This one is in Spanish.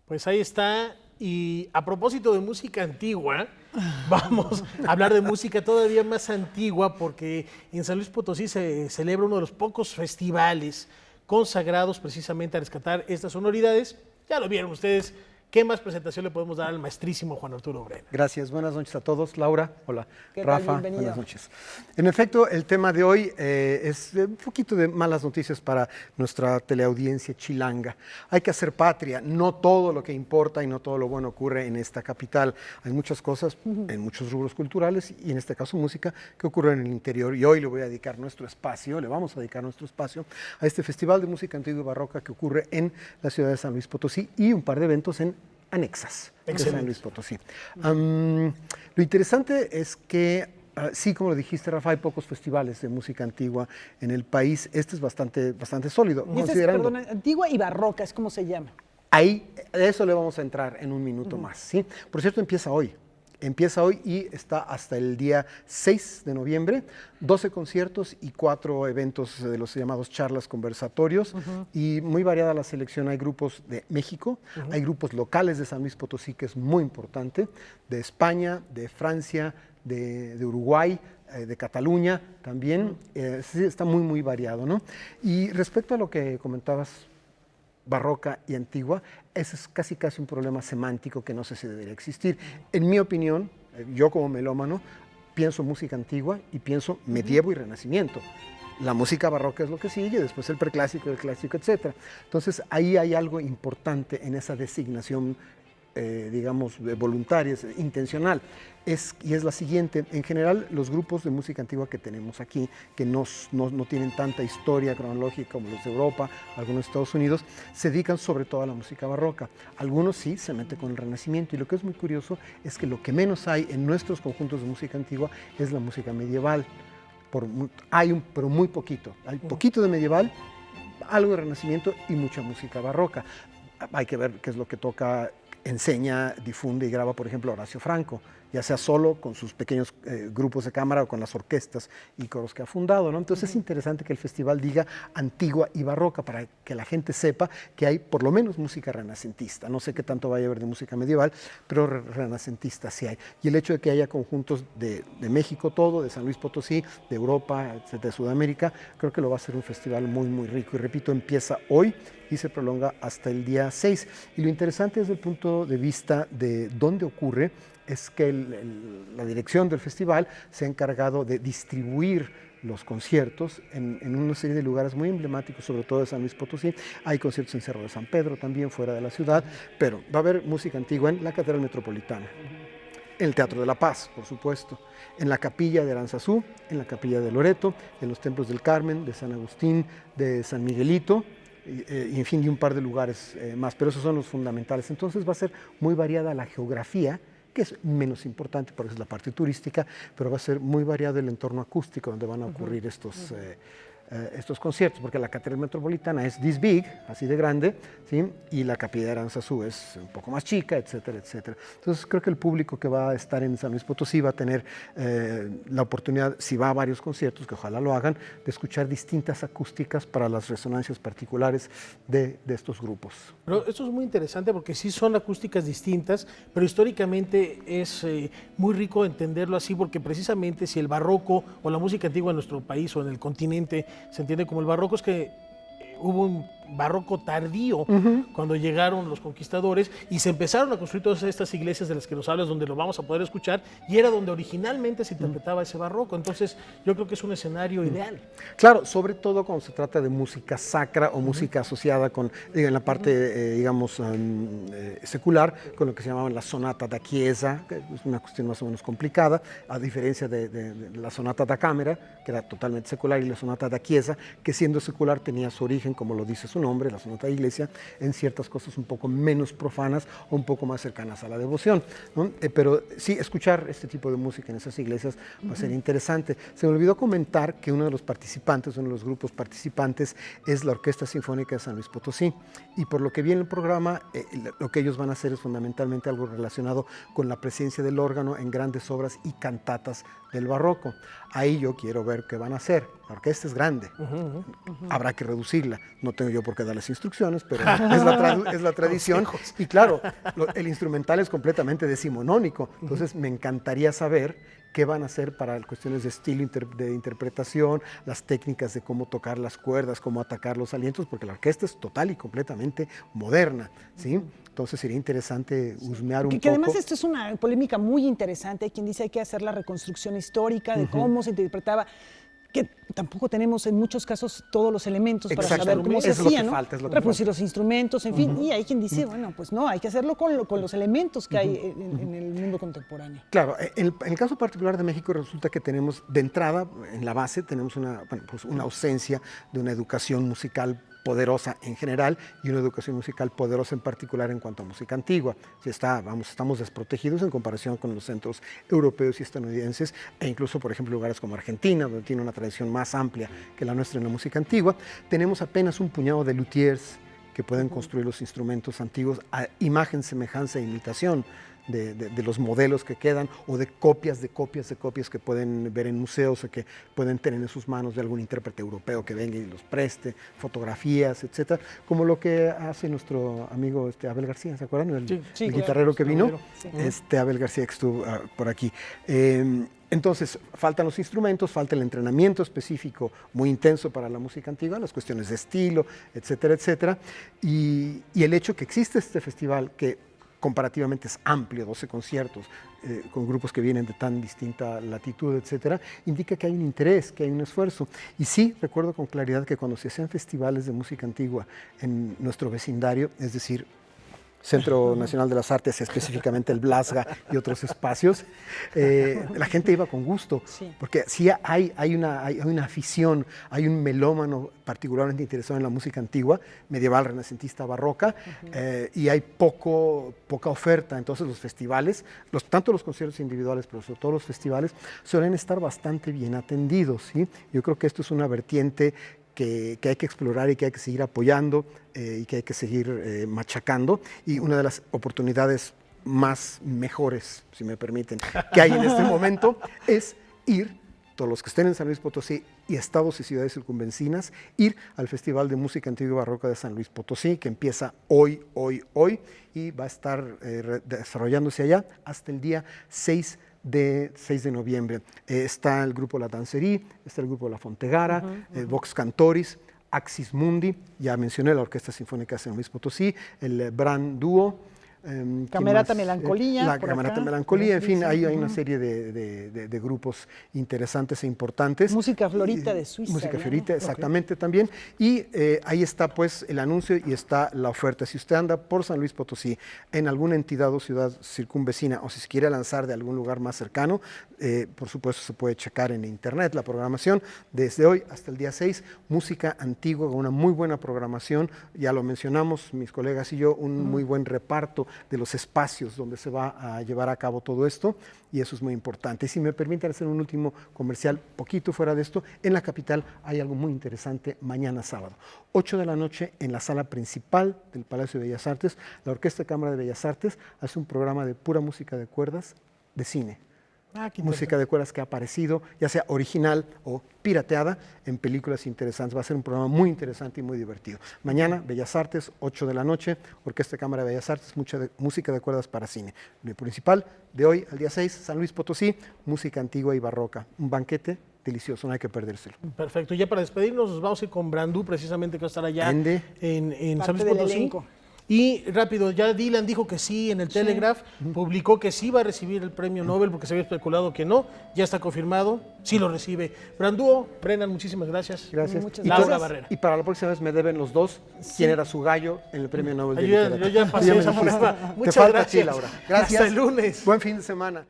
Pues ahí está. Y a propósito de música antigua, vamos a hablar de música todavía más antigua porque en San Luis Potosí se celebra uno de los pocos festivales consagrados precisamente a rescatar estas sonoridades. Ya lo vieron ustedes. ¿Qué más presentación le podemos dar al maestrísimo Juan Arturo Brena? Gracias, buenas noches a todos. Laura, hola. ¿Qué tal? Rafa, Bienvenido. buenas noches. En efecto, el tema de hoy es un poquito de malas noticias para nuestra teleaudiencia chilanga. Hay que hacer patria, no todo lo que importa y no todo lo bueno ocurre en esta capital. Hay muchas cosas en muchos rubros culturales y en este caso música que ocurren en el interior. Y hoy le voy a dedicar nuestro espacio, le vamos a dedicar nuestro espacio a este Festival de Música Antigua y Barroca que ocurre en la ciudad de San Luis Potosí y un par de eventos en anexas de San Luis Potosí. Lo interesante es que, sí, como lo dijiste, Rafa, hay pocos festivales de música antigua en el país. Este es bastante sólido. Y este es, perdón, antigua y barroca, es como se llama. Ahí, de eso le vamos a entrar en un minuto más, ¿sí? Por cierto, empieza hoy. Empieza hoy y está hasta el día 6 de noviembre, 12 conciertos y 4 eventos de los llamados charlas conversatorios y muy variada la selección. Hay grupos de México, hay grupos locales de San Luis Potosí, que es muy importante, de España, de Francia, de Uruguay, de Cataluña también. Sí, está muy variado, ¿no? Y respecto a lo que comentabas, barroca y antigua, ese es casi un problema semántico que no sé si debería existir. En mi opinión, yo como melómano, pienso música antigua y pienso medievo y renacimiento. La música barroca es lo que sigue, después el preclásico, el clásico, etc. Entonces ahí hay algo importante en esa designación, digamos, voluntaria, intencional. Y es la siguiente: en general los grupos de música antigua que tenemos aquí, que no tienen tanta historia cronológica como los de Europa, algunos de Estados Unidos, se dedican sobre todo a la música barroca. Algunos sí se meten con el Renacimiento, y lo que es muy curioso es que lo que menos hay en nuestros conjuntos de música antigua es la música medieval. Pero muy poquito. Hay poquito de medieval, algo de Renacimiento y mucha música barroca. Hay que ver qué es lo que toca, enseña, difunde y graba, por ejemplo, Horacio Franco, ya sea solo con sus pequeños grupos de cámara o con las orquestas y coros que ha fundado, ¿no? Entonces es interesante que el festival diga antigua y barroca para que la gente sepa que hay por lo menos música renacentista. No sé qué tanto vaya a haber de música medieval, pero renacentista sí hay. Y el hecho de que haya conjuntos de México todo, de San Luis Potosí, de Europa, de Sudamérica, creo que lo va a ser un festival muy rico. Y repito, empieza hoy y se prolonga hasta el día 6. Y lo interesante desde el punto de vista de dónde ocurre es que la dirección del festival se ha encargado de distribuir los conciertos en una serie de lugares muy emblemáticos, sobre todo de San Luis Potosí. Hay conciertos en Cerro de San Pedro también, fuera de la ciudad, pero va a haber música antigua en la Catedral Metropolitana, en el Teatro de la Paz, por supuesto, en la Capilla de Aranzazú, en la Capilla de Loreto, en los templos del Carmen, de San Agustín, de San Miguelito, y en fin, de un par de lugares más, pero esos son los fundamentales. Entonces va a ser muy variada la geografía, que es menos importante porque es la parte turística, pero va a ser muy variado el entorno acústico donde van a ocurrir estos conciertos, porque la Catedral Metropolitana es this big, así de grande, ¿sí? Y la Capilla de Aranzazú es un poco más chica, etcétera, etcétera. Entonces creo que el público que va a estar en San Luis Potosí va a tener la oportunidad, si va a varios conciertos, que ojalá lo hagan, de escuchar distintas acústicas para las resonancias particulares de estos grupos. Pero esto es muy interesante porque sí son acústicas distintas, pero históricamente es muy rico entenderlo así, porque precisamente si el barroco o la música antigua en nuestro país o en el continente se entiende como el barroco, es que hubo un barroco tardío cuando llegaron los conquistadores y se empezaron a construir todas estas iglesias de las que nos hablas, donde lo vamos a poder escuchar, y era donde originalmente se interpretaba ese barroco. Entonces yo creo que es un escenario ideal. Claro, sobre todo cuando se trata de música sacra o música asociada con, en la parte, digamos, secular, con lo que se llamaban la sonata da chiesa, que es una cuestión más o menos complicada, a diferencia de la sonata da camera, que era totalmente secular, y la sonata da chiesa, que siendo secular tenía su origen, como lo dice su nombre, la sonata de iglesia, en ciertas cosas un poco menos profanas o un poco más cercanas a la devoción, ¿no? Pero sí, escuchar este tipo de música en esas iglesias va a ser interesante. Se me olvidó comentar que uno de los participantes, uno de los grupos participantes, es la Orquesta Sinfónica de San Luis Potosí, y por lo que vi en el programa, lo que ellos van a hacer es fundamentalmente algo relacionado con la presencia del órgano en grandes obras y cantatas del barroco. Ahí yo quiero ver qué van a hacer. La orquesta es grande, habrá que reducirla. No tengo yo por qué dar las instrucciones, pero es la tradición. Y claro, el instrumental es completamente decimonónico, entonces me encantaría saber qué van a hacer para cuestiones de estilo, de interpretación, las técnicas de cómo tocar las cuerdas, cómo atacar los alientos, porque la orquesta es total y completamente moderna, ¿sí? Entonces sería interesante husmear un poco. Que además esto es una polémica muy interesante. Hay quien dice que hay que hacer la reconstrucción histórica de cómo se interpretaba, que tampoco tenemos en muchos casos todos los elementos para saber cómo se hacía, ¿no? Reproducir los instrumentos, en fin, y hay quien dice, bueno, pues no, hay que hacerlo con los elementos que hay en el mundo contemporáneo. Claro, en el caso particular de México resulta que tenemos, de entrada, en la base, tenemos una ausencia de una educación musical poderosa en general y una educación musical poderosa en particular en cuanto a música antigua. Estamos desprotegidos en comparación con los centros europeos y estadounidenses e incluso, por ejemplo, lugares como Argentina, donde tiene una tradición más amplia que la nuestra en la música antigua. Tenemos apenas un puñado de luthiers que pueden construir los instrumentos antiguos a imagen, semejanza e imitación de los modelos que quedan o de copias que pueden ver en museos o que pueden tener en sus manos de algún intérprete europeo que venga y los preste, fotografías, etcétera, como lo que hace nuestro amigo Abel García, ¿se acuerdan? El guitarrero que vino, Abel García que estuvo por aquí. Entonces, faltan los instrumentos, falta el entrenamiento específico muy intenso para la música antigua, las cuestiones de estilo, etcétera, etcétera, y el hecho que existe este festival que comparativamente es amplio, 12 conciertos, con grupos que vienen de tan distinta latitud, etcétera, indica que hay un interés, que hay un esfuerzo. Y sí, recuerdo con claridad que cuando se hacían festivales de música antigua en nuestro vecindario, es decir, Centro Nacional de las Artes, específicamente el Blasga y otros espacios, la gente iba con gusto, porque sí hay una afición, hay un melómano particularmente interesado en la música antigua, medieval, renacentista, barroca, y hay poca oferta. Entonces los festivales, tanto los conciertos individuales, pero sobre todo los festivales, suelen estar bastante bien atendidos, ¿sí? Yo creo que esto es una vertiente que hay que explorar y que hay que seguir apoyando y que hay que seguir machacando. Y una de las oportunidades más mejores, si me permiten, que hay en este momento es ir, todos los que estén en San Luis Potosí y estados y ciudades circunvecinas, ir al Festival de Música Antigua y Barroca de San Luis Potosí, que empieza hoy, y va a estar desarrollándose allá hasta el día 6 de noviembre. Está el grupo La Dancerie, está el grupo La Fontegara, Vox Cantoris, Axis Mundi, ya mencioné la Orquesta Sinfónica de San Luis Potosí, el Bran Dúo, Camerata Melancolía. La Camerata Melancolía, en fin, hay una serie de grupos interesantes e importantes. Música Florita de Suiza. Música Florita, exactamente, también. Y ahí está pues el anuncio y está la oferta. Si usted anda por San Luis Potosí, en alguna entidad o ciudad circunvecina, o si se quiere lanzar de algún lugar más cercano, por supuesto se puede checar en internet la programación. Desde hoy hasta el día 6, música antigua con una muy buena programación. Ya lo mencionamos, mis colegas y yo, un muy buen reparto de los espacios donde se va a llevar a cabo todo esto, y eso es muy importante. Y si me permiten hacer un último comercial, poquito fuera de esto, en la capital hay algo muy interesante mañana sábado, 8 de la noche, en la sala principal del Palacio de Bellas Artes, la Orquesta de Cámara de Bellas Artes hace un programa de pura música de cuerdas de cine. Música de cuerdas que ha aparecido, ya sea original o pirateada, en películas interesantes. Va a ser un programa muy interesante y muy divertido. Mañana, Bellas Artes, 8 de la noche, Orquesta de Cámara de Bellas Artes, música de cuerdas para cine. Lo principal, de hoy al día 6, San Luis Potosí, música antigua y barroca. Un banquete delicioso, no hay que perdérselo. Perfecto. Ya para despedirnos, nos vamos a ir con Brandú, precisamente, que va a estar allá en San Luis Potosí. Y rápido, ya Dylan dijo que sí en el Telegraph, publicó que sí va a recibir el premio Nobel porque se había especulado que no, ya está confirmado, sí lo recibe. Brandúo, Brennan, muchísimas gracias. Gracias. Muchas Laura gracias. Barrera. Y para la próxima vez me deben los dos quién era su gallo en el premio Nobel de Literatura. Yo ya pasé esa prueba. Muchas Te falta gracias. a ti, Laura. Gracias. Hasta el lunes. Buen fin de semana.